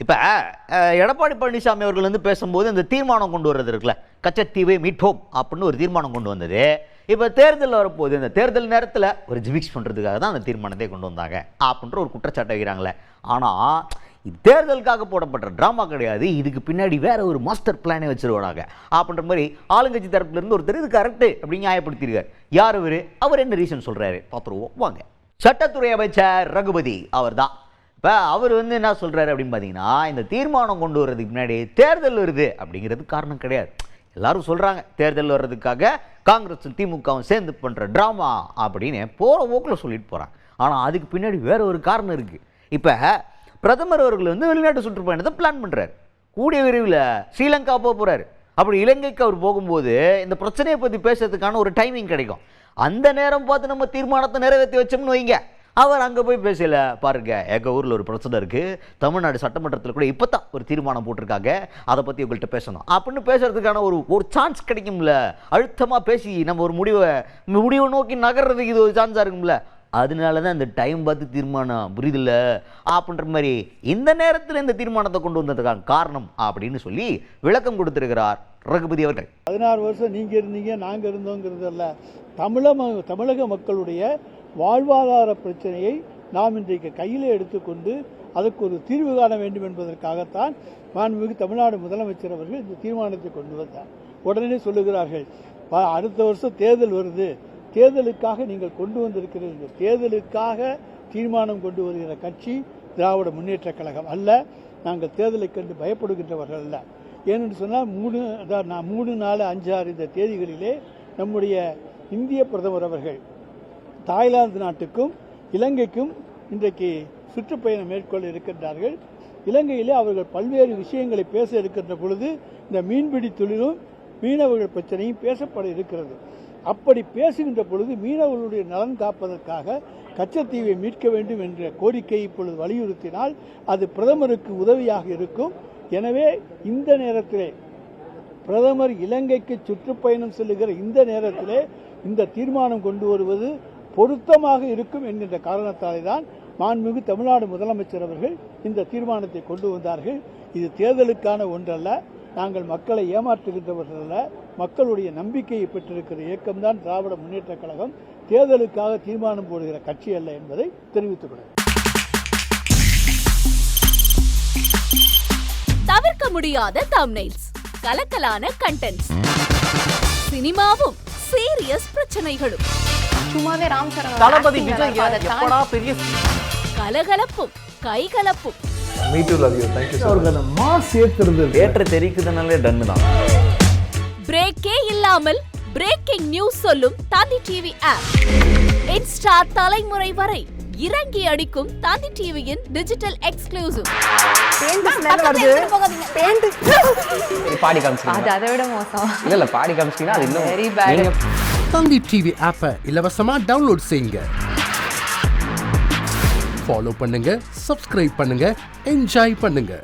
இப்போ எடப்பாடி பழனிசாமி அவர்கள் வந்து பேசும்போது இந்த தீர்மானம் கொண்டு வர்றது இருக்குல்ல, கச்சத்தீவை மீட்போம் அப்படின்னு ஒரு தீர்மானம் கொண்டு வந்தது. இப்போ தேர்தல் வரப்போகுது, இந்த தேர்தல் நேரத்தில் ஒரு ஜிமிக்ஸ் பண்ணுறதுக்காக தான் அந்த தீர்மானத்தை கொண்டு வந்தாங்க அப்படின்ற ஒரு குற்றச்சாட்டை வைக்கிறாங்களே. ஆனால் தேர்தலுக்காக போடப்பட்ட ட்ராமா கிடையாது, இதுக்கு பின்னாடி வேற ஒரு மாஸ்டர் பிளானே வச்சிருவாங்க அப்படின்ற மாதிரி ஆளுங்கட்சி தரப்புலேருந்து ஒருத்தர் இது கரெக்டு அப்படின்னு நியாயப்படுத்தியிருக்கார். யார் அவர் என்ன ரீசன் சொல்கிறாரு பார்த்துருவோம் வாங்க. சட்டத்துறை அமைச்சர் ரகுபதி அவர் தான். இப்போ அவர் வந்து என்ன சொல்கிறாரு அப்படின்னு பார்த்தீங்கன்னா, இந்த தீர்மானம் கொண்டு வர்றதுக்கு முன்னாடி தேர்தல் வருது அப்படிங்கிறது காரணம் கிடையாது. எல்லாரும் சொல்கிறாங்க தேர்தல் வர்றதுக்காக காங்கிரஸும் திமுகவும் சேர்ந்து பண்ணுற ட்ராமா அப்படின்னு போகிற போக்கில் சொல்லிட்டு போகிறாங்க. ஆனால் அதுக்கு பின்னாடி வேற ஒரு காரணம் இருக்குது. இப்போ பிரதமர் அவர்கள் வந்து வெளிநாட்டு சுற்றுப்பயணத்தை பிளான் பண்ணுறாரு. கூடிய விரைவில் ஸ்ரீலங்கா போக போகிறாரு. அப்படி இலங்கைக்கு அவர் போகும்போது இந்த பிரச்சனையை பற்றி பேசுறதுக்கான ஒரு டைமிங் கிடைக்கும். அந்த நேரம் பார்த்து நம்ம தீர்மானத்தை நிறைவேற்றி வச்சோம்னு வைங்க, அவர் அங்கே போய் பேசல. பாருங்க, எங்கள் ஊரில் ஒரு பிரச்சனை இருக்குது, தமிழ்நாடு சட்டமன்றத்தில் கூட இப்போ தான் ஒரு தீர்மானம் போட்டிருக்காங்க, அதை பற்றி உங்கள்கிட்ட பேசணும் அப்படின்னு பேசுறதுக்கான ஒரு சான்ஸ் கிடைக்கும்ல. அழுத்தமாக பேசி நம்ம ஒரு முடிவை நோக்கி நகர்றதுக்கு இது ஒரு சான்ஸாக இருக்கும்ல. அதனால தான் இந்த டைம் பார்த்து தீர்மானம் புரியுதில்ல அப்படின்ற மாதிரி இந்த நேரத்தில் இந்த தீர்மானத்தை கொண்டு வந்ததுக்கான காரணம் அப்படின்னு சொல்லி விளக்கம் கொடுத்திருக்கிறார் ரகுபதி அவர்கள். 16 வருஷம் நீங்க இருந்தீங்க நாங்க இருந்தோங்கிறதல்ல, தமிழக மக்களுடைய வாழ்வாதார பிரச்சனையை நாம் இன்றைக்கு கையில் எடுத்துக்கொண்டு அதற்கு ஒரு தீர்வு காண வேண்டும் என்பதற்காகத்தான் மாண்புமிகு தமிழ்நாடு முதலமைச்சர் அவர்கள் இந்த தீர்மானத்தை கொண்டு வந்தார். உடனே சொல்லுகிறார்கள், அடுத்த வருஷம் தேர்தல் வருது, தேர்தலுக்காக நீங்கள் கொண்டு வந்திருக்கிறீர்கள். தேர்தலுக்காக தீர்மானம் கொண்டு வருகிற கட்சி திராவிட முன்னேற்ற கழகம் அல்ல. நாங்கள் தேர்தலை கண்டு பயப்படுகின்றவர்கள் அல்ல. ஏனென்று சொன்னால் 3, 4, 5, 6 இந்த தேதிகளிலே நம்முடைய இந்திய பிரதமர் அவர்கள் தாய்லாந்து நாட்டுக்கும் இலங்கைக்கும் இன்றைக்கு சுற்றுப்பயணம் மேற்கொள்ள இருக்கின்றார்கள். இலங்கையிலே அவர்கள் பல்வேறு விஷயங்களை பேச இருக்கின்ற பொழுது இந்த மீன்பிடி தொழிலும் மீனவர்கள் பிரச்சனையும் பேசப்பட இருக்கிறது. அப்படி பேசுகின்ற பொழுது மீனவர்களுடைய நலன் காப்பதற்காக கச்சத்தீவை மீட்க வேண்டும் என்ற கோரிக்கை இப்பொழுது வலியுறுத்தினால் அது பிரதமருக்கு உதவியாக இருக்கும். எனவே இந்த நேரத்திலே பிரதமர் இலங்கைக்கு சுற்றுப்பயணம் செல்லுகிற இந்த நேரத்திலே இந்த தீர்மானம் கொண்டு வருவது பொருத்தமாக இருக்கும் என்கின்ற காரணத்தாலே தான் மாண்புமிகு தமிழ்நாடு முதலமைச்சர் அவர்கள் இந்த தீர்மானத்தை கொண்டு வந்தார்கள். இது தேர்தலுக்கான ஒன்றல்ல, நாங்கள் மக்களை ஏமாற்றுகின்றவர்கள் அல்ல, மக்களுடைய நம்பிக்கையை பெற்றிருக்கிற இயக்கம்தான் திராவிட முன்னேற்ற கழகம், தேர்தலுக்காக தீர்மானம் போடுகிற கட்சி அல்ல என்பதை தெரிவித்துக் கொள்கிறேன். தவிர்க்க முடியாத தம்ப்நெயில்ஸ், கலக்கலான கண்டென்ட்ஸ், சினிமாவும் சீரியஸ் பிரச்சனைகளும், சும்மாவே ராம் சரண் தளபதி விஜய் எப்படா பெரிய கலகலப்பும் கைகலப்பும். Me too, love you. Thank you so much. அவர்கள் மாஸ் ஏத்துறது தேட்டர் தெரிக்குதுனாலே டன்னு தான். பிரேக்கே இல்லாமல் பிரேக்கிங் நியூஸ் சொல்லும் தந்தி டிவி ஆப். இன்ஸ்டா தலைமுறை வரை இறங்கி அடிக்கும் தந்தி டிவியின் டிஜிட்டல் எக்ஸ்க்ளூசிவ். பாடி காமிச்சிட்டீங்க. அதை விட மோசம். இல்ல பாடி காமிச்சிட்டீங்கன்னா அது இன்னும் வெரி பேட். தந்தி டிவி ஆப்பை இலவசமா டவுன்லோட் செய்யுங்க. ஃபாலோ பண்ணுங்க, சப்ஸ்கிரைப் பண்ணுங்க, என்ஜாய் பண்ணுங்க.